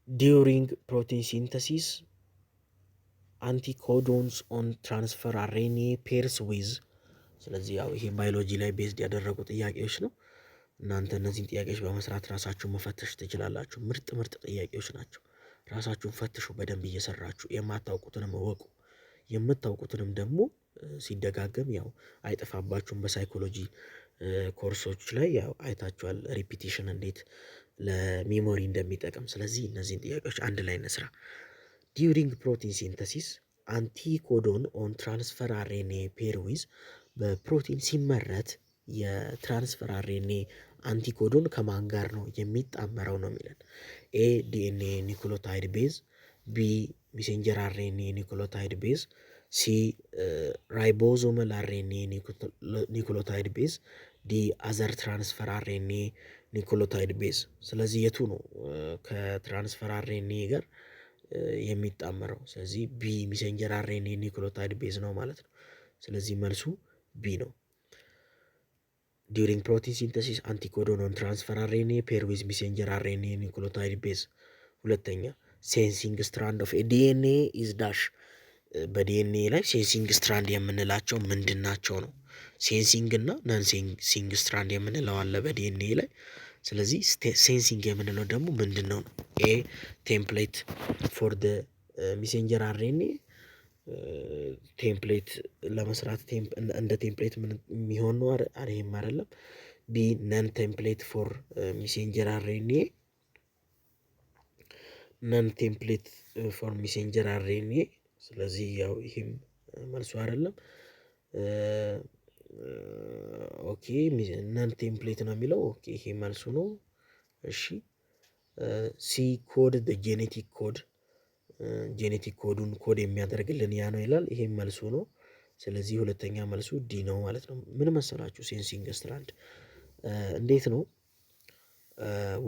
during protein synthesis anticodons on transfer RNA pairs with ስለዚህ ያው ይሄ ባዮሎጂ ላይ ቤዝድ ያደረጉ ጥያቄዎች ነው። እናንተ እነዚህን ጥያቄዎች በመስራት ራሳችሁን መፈተሽ ትችላላችሁ። ምርጥ ጥያቄዎች ናቸው። ራሳችሁን ፈትሹ በደንብ እየሰራችሁ የማታውቁትንም እወቁ። የምታውቁትንም ደግሞ ሲደጋገም ያው አይጠፋባችሁም። በሳይኮሎጂ ኮርሶች ላይ ያው አይታችኋል ሪፒቲሽን እንዴት ለሜሞሪ እንደሚጠቅም። ስለዚህ እነዚህን ጥያቄዎች አንድ ላይ እንስራ። ዲዩሪንግ ፕሮቲን ሲንተሲስ አንቲኮዶን ኦን ትራንስፈር አርኤንኤ ፔር ዊዝ በፕሮቲን ሲመረት የትራንስፈር አርኤንኤ አንቲኮዶን ከማን ጋር ነው የሚጣመረው ነው የሚለን። ኤ ዲኤንኤ ኒክሎታይድ ቤዝ፣ ቢ ሜሴንጀር አርኤንኤ ኒክሎታይድ ቤዝ፣ ሲ ራይቦዞመል አርኤንኤ ኒክሎታይድ ቤዝ፣ ዲ አዘር ትራንስፈር አርኤንኤ ኒክሎታይድ ቤዝ። ስለዚህ የቱ ነው ከትራንስፈር አርኤንኤ ጋር የሚጣመረው? ስለዚህ ቢ ሜሴንጀር አርኤንኤ ኒክሎታይድ ቤዝ ነው ማለት ነው። ስለዚህ መልሱ ቢ ነው። ዲዩሪንግ ፕሮቲን ሲንተሲስ አንቲኮዶን ኦን ትራንስፈር አርኤንኤ ፔር ዊዝ ሜሴንጀር አርኤንኤ ኒክሎታይድ ቤዝ። ሁለተኛ ሴንሲንግ ስትራንድ ኦፍ ዲኤንኤ ኢዝ ዳሽ። በዲኤንኤ ላይ ሴንሲንግ ስትራንድ የምንላቸው ምንድን ናቸው ነው። ሴንሲንግ እና ናን ሴንሲንግ ስትራንድ የምንለው አለ በዲኤንኤ ላይ። ስለዚህ ሴንሲንግ የምንለው ደግሞ ምንድን ነው? ኤ ቴምፕሌት ፎር ደ ሜሴንጀር አርኤንኤ ቴምፕሌት ለመስራት እንደ ቴምፕሌት ምን የሚሆን ነው? ይሄም አይደለም። ቢ ነን ቴምፕሌት ፎር ሜሴንጀር አርኤንኤ ነን ቴምፕሌት ፎር ሜሴንጀር አርኤንኤ። ስለዚህ ያው ይሄም መልሱ አይደለም። ኦኬ ነን ቴምፕሌት ነው የሚለው። ኦኬ ይሄ መልሱ ነው። እሺ ሲ ኮድ ጄኔቲክ ኮድ ጄኔቲክ ኮዱን ኮድ የሚያደርግልን ያ ነው ይላል። ይሄም መልሱ ነው። ስለዚህ ሁለተኛ መልሱ ዲ ነው ማለት ነው። ምን መሰላችሁ? ሴንሲንግ ስትራንድ እንዴት ነው?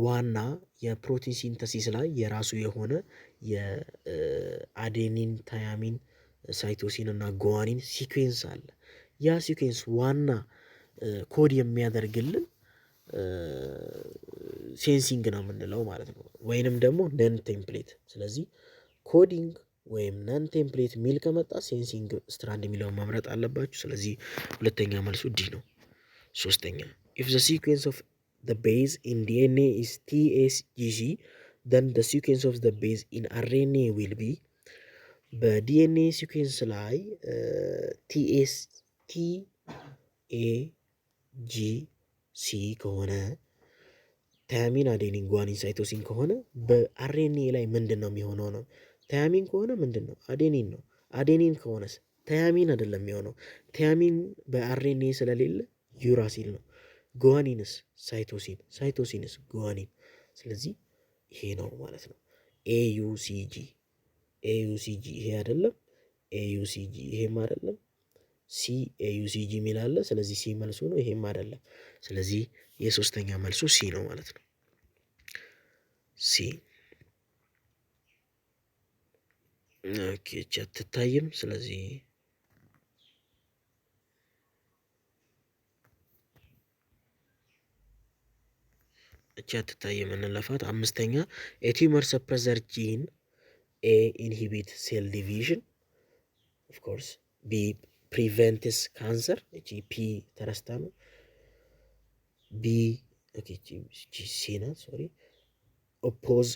ዋና የፕሮቲን ሲንተሲስ ላይ የራሱ የሆነ የአዴኒን ታያሚን ሳይቶሲን እና ጎዋኒን ሲኩዌንስ አለ። ያ ሲኩዌንስ ዋና ኮድ የሚያደርግልን ሴንሲንግ ነው የምንለው ማለት ነው። ወይንም ደግሞ ነን ቴምፕሌት። ስለዚህ ኮዲንግ ወይም ነን ቴምፕሌት ሚል ከመጣ ሴንሲንግ ስትራንድ የሚለውን መምረጥ አለባችሁ። ስለዚህ ሁለተኛ መልሱ ዲ ነው። ሶስተኛ ኢፍ ዘ ሲኩዌንስ ኦፍ ዘ ቤዝ ኢን ዲኤንኤ ኢዝ ቲኤስጂጂ then the sequence of the base in RNA will be በዲኤንኤ ሲኩዌንስ ላይ ቲኤጂሲ ከሆነ ታያሚን አዴኒን ጓኒን ሳይቶሲን ከሆነ በአርኤንኤ ላይ ምንድን ነው የሚሆነው ነው። ታያሚን ከሆነ ምንድን ነው? አዴኒን ነው። አዴኒን ከሆነስ ታያሚን አይደለም የሚሆነው። ታያሚን በአርኤንኤ ስለሌለ ዩራሲል ነው። ጓኒንስ ሳይቶሲን፣ ሳይቶሲንስ ጓኒን። ስለዚህ ይሄ ነው ማለት ነው። ኤዩሲጂ ኤዩሲጂ ይሄ አይደለም። ኤዩሲጂ ይሄም አይደለም። ሲ ኤዩሲጂ የሚል አለ። ስለዚህ ሲ መልሱ ነው። ይሄም አይደለም። ስለዚህ የሶስተኛ መልሱ ሲ ነው ማለት ነው። ሲ ኦኬ። እቺ አትታይም። ስለዚህ እቺ አትታይም እንለፋት። አምስተኛ የቲዩመር ሰፕሬሰር ጂን ኤ ኢንሂቢት ሴል ዲቪዥን ኦፍ ኮርስ፣ ቢ ፕሪቨንትስ ካንሰር። እቺ ፒ ተረስታ ነው። ቢ ኦኬ እቺ ሲ ናት። ሶሪ ኦፖዝ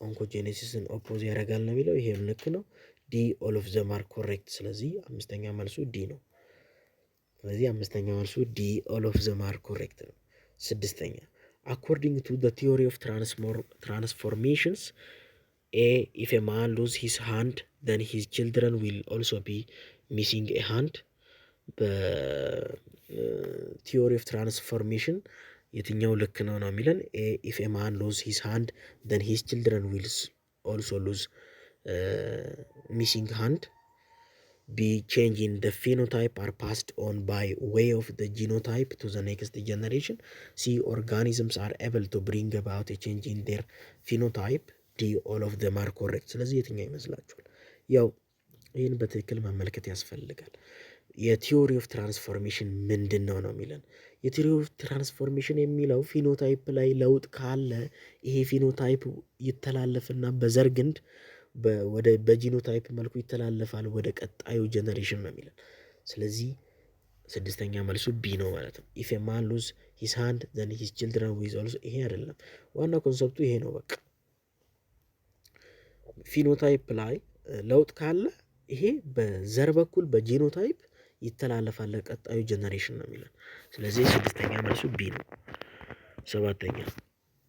ኦንኮጄኔሲስን ኦፖዝ ያደርጋል ነው የሚለው። ይሄም ልክ ነው። ዲ ኦል ኦፍ ዘም አር ኮሬክት። ስለዚህ አምስተኛ መልሱ ዲ ነው። ስለዚህ አምስተኛ መልሱ ዲ ኦል ኦፍ ዘም አር ኮሬክት ነው። ስድስተኛ አኮርዲንግ ቱ ዘ ቲዮሪ ኦፍ ትራንስፎርሜሽንስ ኤ ኢፍ ኤ ማን ሉዝ ሂዝ ሃንድ ዘን ሂዝ ችልድረን ዊል ኦልሶ ቢ ሚሲንግ ኤ ሃንድ። በቲዮሪ ኦፍ ትራንስፎርሜሽን የትኛው ልክ ነው ነው የሚለን። ኤ ኢፍ ኤ ማን ሉዝ ሂዝ ሃንድ ዘን ሂዝ ችልድረን ዊል ኦልሶ ሉዝ ሚሲንግ ሃንድ። ቢ change in the phenotype are passed on by way of the genotype to the next generation. C organisms are able to bring about a change in their phenotype. D all of them are correct. ስለዚህ የትኛው ይመስላችኋል? ያው ይህን በትክክል መመልከት ያስፈልጋል። የቲዮሪ ኦፍ ትራንስፎርሜሽን ምንድን ነው ነው የሚለን። የቲዮሪ ኦፍ ትራንስፎርሜሽን የሚለው ፊኖታይፕ ላይ ለውጥ ካለ ይሄ ፊኖታይፕ ይተላለፍና በዘር ግንድ በጂኖታይፕ መልኩ ይተላለፋል ወደ ቀጣዩ ጀነሬሽን ነው የሚለን። ስለዚህ ስድስተኛ መልሱ ቢ ነው ማለት ነው። ኢፍ ማን ሉዝ ሂስ ሃንድ ዘን ሂስ ችልድረን ዊዝ ኦልሶ። ይሄ አይደለም ዋና ኮንሰፕቱ ይሄ ነው። በቃ ፊኖታይፕ ላይ ለውጥ ካለ ይሄ በዘር በኩል በጂኖታይፕ ይተላለፋል ለቀጣዩ ጀነሬሽን ነው የሚለን። ስለዚህ ስድስተኛ መልሱ ቢ ነው። ሰባተኛ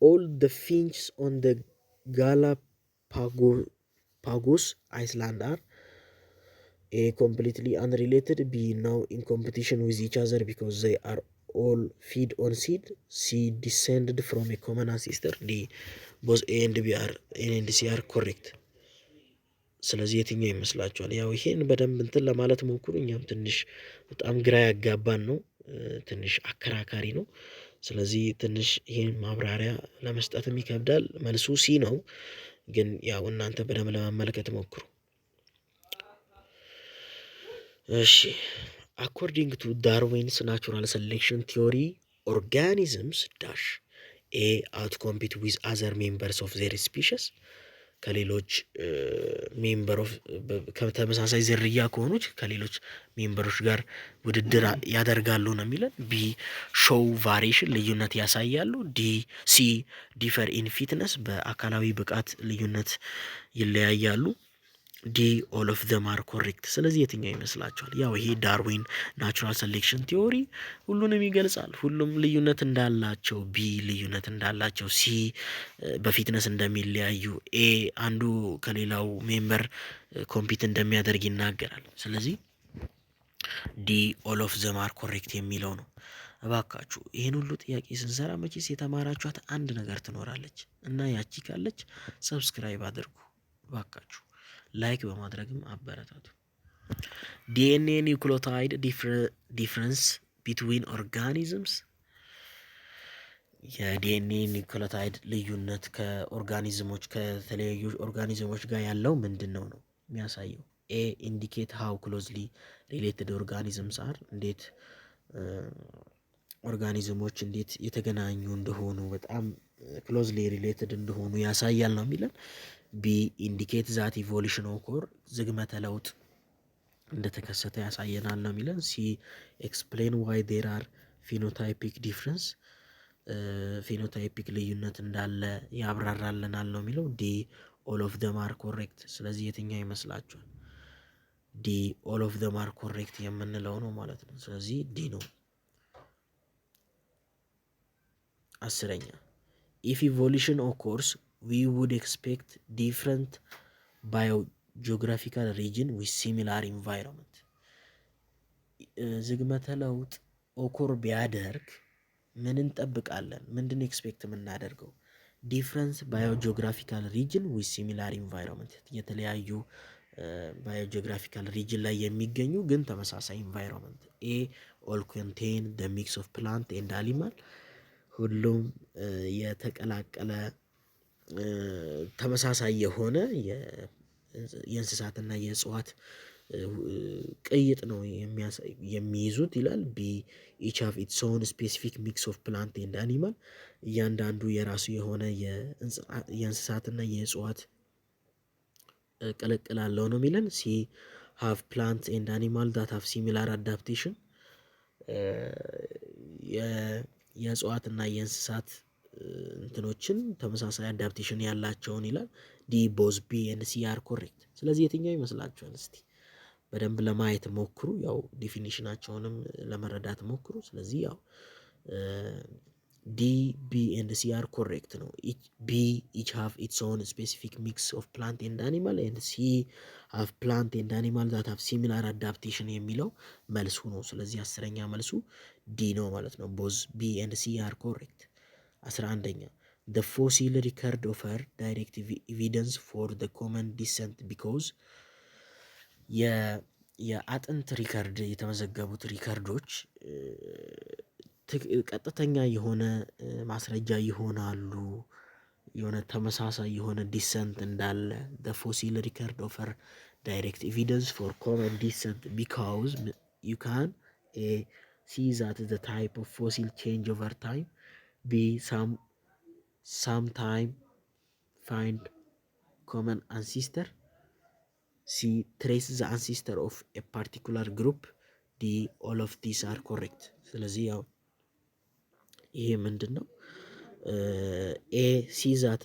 ኦል ደ ፊንችስ ኦን ደ ጋላፓጎስ አይስላንድ አር ኤ ኮምፕሊትሊ አንሪሌትድ፣ ቢ ናው ኢን ኮምፒቲሽን ዊዝ ኢች አዘር ቢኮዝ ዘይ አር ኦል ፊድ ኦን ሲድ፣ ሲ ዲሴንድድ ፍሮም ኤ ኮመን አንሴስተር፣ ዲ ቦዝ ኤ ኤንድ ቢ አር ኤንድ ሲ አር ኮሬክት። ስለዚህ የትኛው ይመስላችኋል? ያው ይሄን በደንብ እንትን ለማለት ሞክሩ። እኛም ትንሽ በጣም ግራ ያጋባን ነው፣ ትንሽ አከራካሪ ነው። ስለዚህ ትንሽ ይሄን ማብራሪያ ለመስጠትም ይከብዳል። መልሱ ሲ ነው፣ ግን ያው እናንተ በደንብ ለመመልከት ሞክሩ። እሺ አኮርዲንግ ቱ ዳርዊንስ ናቹራል ሴሌክሽን ቲዮሪ ኦርጋኒዝምስ ዳሽ ኤ አውት ኮምፒት ዊዝ አዘር ሜምበርስ ኦፍ ዜር ስፒሽስ፣ ከሌሎች ሜምበሮች ከተመሳሳይ ዝርያ ከሆኑች ከሌሎች ሜምበሮች ጋር ውድድር ያደርጋሉ ነው የሚለን። ቢ ሾው ቫሪሽን ልዩነት ያሳያሉ። ሲ ዲፈር ኢን ፊትነስ በአካላዊ ብቃት ልዩነት ይለያያሉ። ዲ ኦል ኦፍ ዘም አር ኮሬክት። ስለዚህ የትኛው ይመስላችኋል? ያው ይሄ ዳርዊን ናቹራል ሴሌክሽን ቲዮሪ ሁሉንም ይገልጻል። ሁሉም ልዩነት እንዳላቸው፣ ቢ ልዩነት እንዳላቸው፣ ሲ በፊትነስ እንደሚለያዩ፣ ኤ አንዱ ከሌላው ሜምበር ኮምፒት እንደሚያደርግ ይናገራል። ስለዚህ ዲ ኦል ኦፍ ዘም አር ኮሬክት የሚለው ነው። እባካችሁ ይህን ሁሉ ጥያቄ ስንሰራ መቼስ የተማራችኋት አንድ ነገር ትኖራለች እና ያቺ ካለች ሰብስክራይብ አድርጉ እባካችሁ። ላይክ በማድረግም አበረታቱ። ዲኤንኤ ኒውክሊዮታይድ ዲፍረንስ ቢትዊን ኦርጋኒዝምስ፣ የዲኤንኤ ኒውክሊዮታይድ ልዩነት ከኦርጋኒዝሞች ከተለያዩ ኦርጋኒዝሞች ጋር ያለው ምንድን ነው የሚያሳየው? ኤ ኢንዲኬት ሃው ክሎዝሊ ሪሌትድ ኦርጋኒዝምስ አር፣ እንዴት ኦርጋኒዝሞች እንዴት የተገናኙ እንደሆኑ በጣም ክሎዝሊ ሪሌትድ እንደሆኑ ያሳያል ነው የሚለን። ቢ ኢንዲኬት ዛት ኢቮሉሽን ኦኮር፣ ዝግመተ ለውጥ እንደተከሰተ ያሳየናል ነው የሚለን። ሲ ኤክስፕሌን ዋይ ዴር አር ፊኖታይፒክ ዲፍረንስ፣ ፊኖታይፒክ ልዩነት እንዳለ ያብራራልናል ነው የሚለው። ዲ ኦል ኦፍ ደም አር ኮሬክት። ስለዚህ የትኛው ይመስላችኋል? ዲ ኦል ኦፍ ደም አር ኮሬክት የምንለው ነው ማለት ነው። ስለዚህ ዲ ነው። አስረኛ ኢፍ ኢቮሉሽን ኦኮርስ ዊ ውድ ኤክስፔክት ዲፍረንት ባዮጂኦግራፊካል ሪጅን ዊዝ ሲሚላር ኢንቫይሮንመንት። ዝግመተ ለውጥ ኦኮር ቢያደርግ ምን እንጠብቃለን? ምንድን ኤክስፔክት የምናደርገው? ዲፍረንት ባዮጂኦግራፊካል ሪጅን ዊዝ ሲሚላር ኢንቫይሮንመንት፣ የተለያዩ ባዮጂኦግራፊካል ሪጅን ላይ የሚገኙ ግን ተመሳሳይ ኢንቫይሮንመንት። ኤ ኦል ኮንቴን ደ ሚክስ ኦፍ ፕላንት ኤንድ አኒማል፣ ሁሉም የተቀላቀለ ተመሳሳይ የሆነ የእንስሳትና የእጽዋት ቅይጥ ነው የሚይዙት ይላል። ቢ ኢች ሃቭ ኢትስ ኦን ስፔሲፊክ ሚክስ ኦፍ ፕላንት ኤንድ አኒማል፣ እያንዳንዱ የራሱ የሆነ የእንስሳትና የእጽዋት ቅልቅል አለው ነው የሚለን። ሲ ሃቭ ፕላንት ኤንድ አኒማል ዳት ሃቭ ሲሚላር አዳፕቴሽን፣ የእጽዋትና የእንስሳት እንትኖችን ተመሳሳይ አዳፕቴሽን ያላቸውን ይላል። ዲ ቦዝ ቢ ኤንድ ሲ አር ኮሬክት። ስለዚህ የትኛው ይመስላችኋል? እስቲ በደንብ ለማየት ሞክሩ። ያው ዲፊኒሽናቸውንም ለመረዳት ሞክሩ። ስለዚህ ያው ዲ ቢ ኤንድ ሲ አር ኮሬክት ነው። ቢ ኢች ሃቭ ኢትስ ኦን ስፔሲፊክ ሚክስ ኦፍ ፕላንት ኤንድ አኒማል ኤንድ ሲ ሃቭ ፕላንት ኤንድ አኒማል ዛት ሃቭ ሲሚላር አዳፕቴሽን የሚለው መልሱ ነው። ስለዚህ አስረኛ መልሱ ዲ ነው ማለት ነው። ቦዝ ቢ ኤንድ ሲ አር ኮሬክት። 11ኛ the fossil record offer direct evidence for the common descent because የአጥንት ሪከርድ የተመዘገቡት ሪከርዶች ቀጥተኛ የሆነ ማስረጃ ይሆናሉ፣ የሆነ ተመሳሳይ የሆነ ዲሰንት እንዳለ። the fossil record offer direct evidence for common descent because you can C that the type of fossil change over time. B sometime find common ancestor. C trace the ancestor of a particular group. D all of these are correct። ስለዚህ ያው ይሄ ምንድን ነው? ኤ ሲ ዛት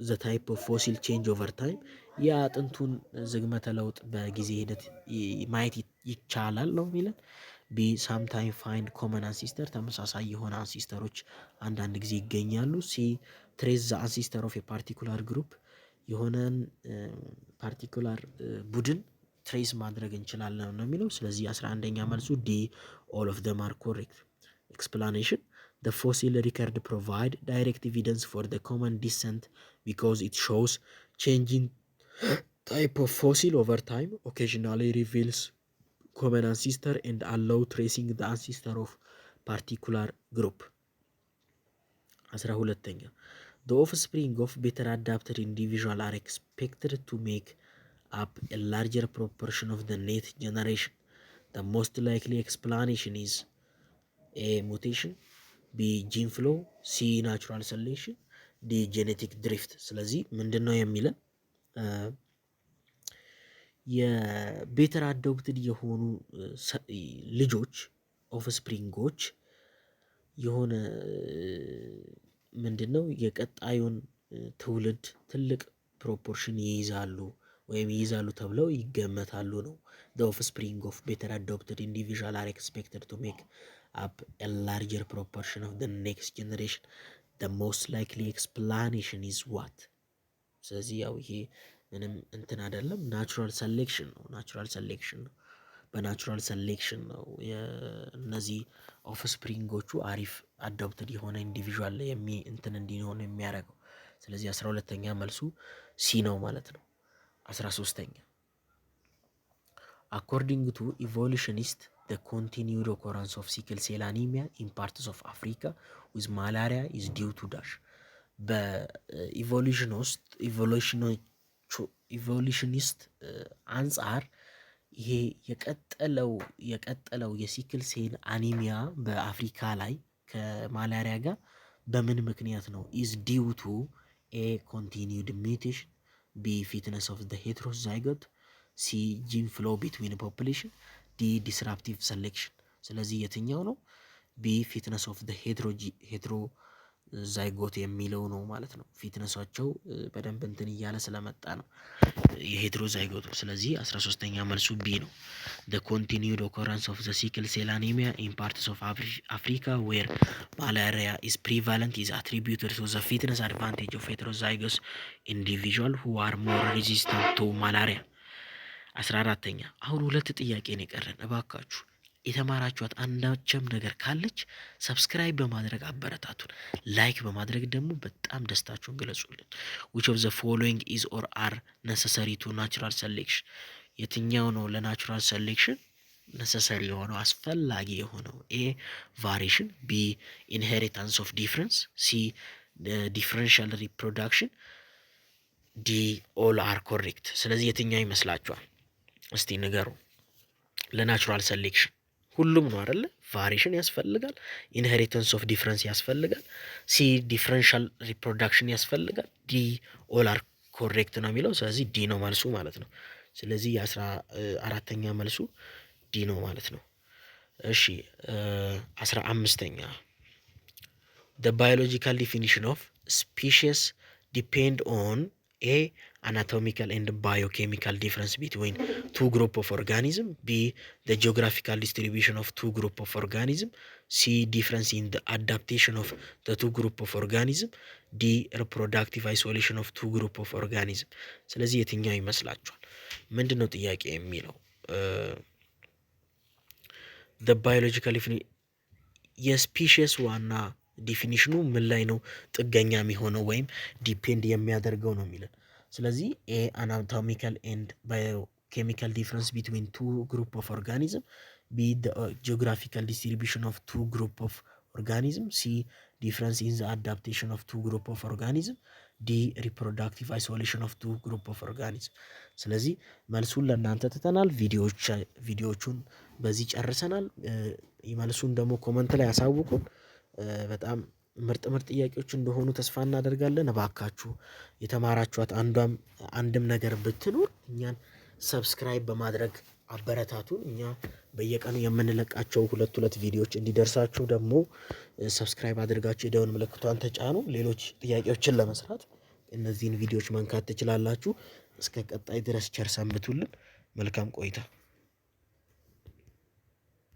ዘ ታይፕ ኦፍ ፎሲል ቼንጅ ኦቨር ታይም የአጥንቱን ዝግመተ ለውጥ በጊዜ ሂደት ማየት ይቻላል ነው የሚለን። ቢ ሳምታይም ፋይንድ ኮመን አንሲስተር ተመሳሳይ የሆነ አንሲስተሮች አንዳንድ ጊዜ ይገኛሉ። ሲ ትሬስ ዘ አንሲስተር ኦፍ የፓርቲኩላር ግሩፕ የሆነን ፓርቲኩላር ቡድን ትሬስ ማድረግ እንችላለን ነው የሚለው። ስለዚህ 11ኛ መልሱ ዲ ኦል ኦፍ ደም አር ኮሬክት። ኤክስፕላኔሽን the fossil record provide direct evidence for the common descent because it shows changing type of fossil over time, occasionally reveals common ancestor and allow tracing the ancestor of particular group. 12ኛ the offspring of better adapted individual are expected to make up a larger proportion of the net generation. The most likely explanation is A mutation, ቢ ጂን ፍሎ፣ ሲ ናቹራል ሰሌክሽን፣ ዲ ጄኔቲክ ድሪፍት። ስለዚህ ምንድን ነው የሚለን የቤተር አዶፕትድ የሆኑ ልጆች ኦፍስፕሪንጎች የሆነ ምንድን ነው የቀጣዩን ትውልድ ትልቅ ፕሮፖርሽን ይይዛሉ ወይም ይይዛሉ ተብለው ይገመታሉ ነው። the offspring of better adopted individual are expected to make up a larger proportion of the next generation. The most likely explanation is what? ስለዚህ ያው ይሄ ምንም እንትን አይደለም፣ ናቹራል ሰሌክሽን ነው። ናቹራል ሰሌክሽን ነው። በናቹራል ሰሌክሽን ነው እነዚህ ኦፍስፕሪንጎቹ አሪፍ አዶፕትድ የሆነ ኢንዲቪዥዋል እንትን እንዲሆን የሚያደርገው። ስለዚህ 12ኛ መልሱ ሲ ነው ማለት ነው። 13ኛ according to evolutionists the continued occurrence of sickle cell anemia in parts of Africa with malaria is due to dash በኢቮሉሽኒስት አንጻር ይሄ የቀጠለው የሲክል ሴል አኒሚያ በአፍሪካ ላይ ከማላሪያ ጋር በምን ምክንያት ነው? ኢዝ ዲው ቱ ኤ ኮንቲኒዩድ ሚውቴሽን፣ ቢ ፊትነስ ኦፍ ዘ ሄትሮዛይጎት፣ ሲ ጂን ፍሎ ቢትዊን ፖፑሌሽን፣ ዲ ዲስራፕቲቭ ሰሌክሽን። ስለዚህ የትኛው ነው? ቢ ፊትነስ ኦፍ ዘ ሄትሮዛይጎት የሚለው ነው ማለት ነው። ፊትነሳቸው በደንብ እንትን እያለ ስለመጣ ነው የሄትሮዛይጎቱ። ስለዚህ 13ኛ መልሱ ቢ ነው። the continued occurrence of the sickle cell anemia in parts of Africa where malaria is prevalent is attributed to the fitness advantage of heterozygous individual who are more resistant to malaria. 14ኛ አሁን ሁለት ጥያቄ ነው የቀረን። እባካችሁ የተማራችኋት አንዳችም ነገር ካለች ሰብስክራይብ በማድረግ አበረታቱን። ላይክ በማድረግ ደግሞ በጣም ደስታችሁን ገለጹልን። which of the following is or are necessary to natural selection? የትኛው ነው ለናቹራል ሴሌክሽን ነሰሰሪ የሆነው አስፈላጊ የሆነው? ኤ ቫሪሽን፣ ቢ ኢንሄሪታንስ ኦፍ ዲፍረንስ፣ ሲ ዲፍረንሻል ሪፕሮዳክሽን፣ ዲ ኦል አር ኮሬክት። ስለዚህ የትኛው ይመስላችኋል? እስቲ ንገሩ። ለናቹራል ሴሌክሽን ሁሉም ነው አይደለ? ቫሪሽን ያስፈልጋል፣ ኢንሄሪታንስ ኦፍ ዲፍረንስ ያስፈልጋል፣ ሲ ዲፍረንሻል ሪፕሮዳክሽን ያስፈልጋል፣ ዲ ኦል አር ኮሬክት ነው የሚለው። ስለዚህ ዲ ነው መልሱ ማለት ነው። ስለዚህ የ14ኛ መልሱ ዲ ነው ማለት ነው። እሺ 15ኛ the biological definition of species depend on A anatomical and biochemical difference between two group of organism, B the geographical distribution of two group of organism, C difference in the adaptation of the two group of organism, D reproductive isolation of two group of organism። ስለዚህ የትኛው ይመስላችኋል? ምንድነው ጥያቄ የሚለው? the biological የስፒሺስ ዋና ዲፊኒሽኑ ምን ላይ ነው ጥገኛ የሚሆነው ወይም ዲፔንድ የሚያደርገው ነው የሚለን። ስለዚህ ኤ አናቶሚካል ኤንድ ባዮኬሚካል ዲፍረንስ ቢትዊን ቱ ግሩፕ ኦፍ ኦርጋኒዝም፣ ቢ ጂኦግራፊካል ዲስትሪቢዩሽን ኦፍ ቱ ግሩፕ ኦፍ ኦርጋኒዝም፣ ሲ ዲፍረንስ ኢን ዘ አዳፕቴሽን ኦፍ ቱ ግሩፕ ኦፍ ኦርጋኒዝም፣ ዲ ሪፕሮዳክቲቭ አይሶሌሽን ኦፍ ቱ ግሩፕ ኦፍ ኦርጋኒዝም። ስለዚህ መልሱን ለእናንተ ትተናል። ቪዲዮዎቹን በዚህ ጨርሰናል። መልሱን ደግሞ ኮመንት ላይ ያሳውቁን። በጣም ምርጥ ጥያቄዎች እንደሆኑ ተስፋ እናደርጋለን። እባካችሁ የተማራችኋት አንድም ነገር ብትኖር እኛን ሰብስክራይብ በማድረግ አበረታቱን። እኛ በየቀኑ የምንለቃቸው ሁለት ቪዲዮዎች እንዲደርሳችሁ ደግሞ ሰብስክራይብ አድርጋችሁ የደወል ምልክቷን ተጫኑ። ሌሎች ጥያቄዎችን ለመስራት እነዚህን ቪዲዮዎች መንካት ትችላላችሁ። እስከ ቀጣይ ድረስ ቸር ሰንብቱልን። መልካም ቆይታ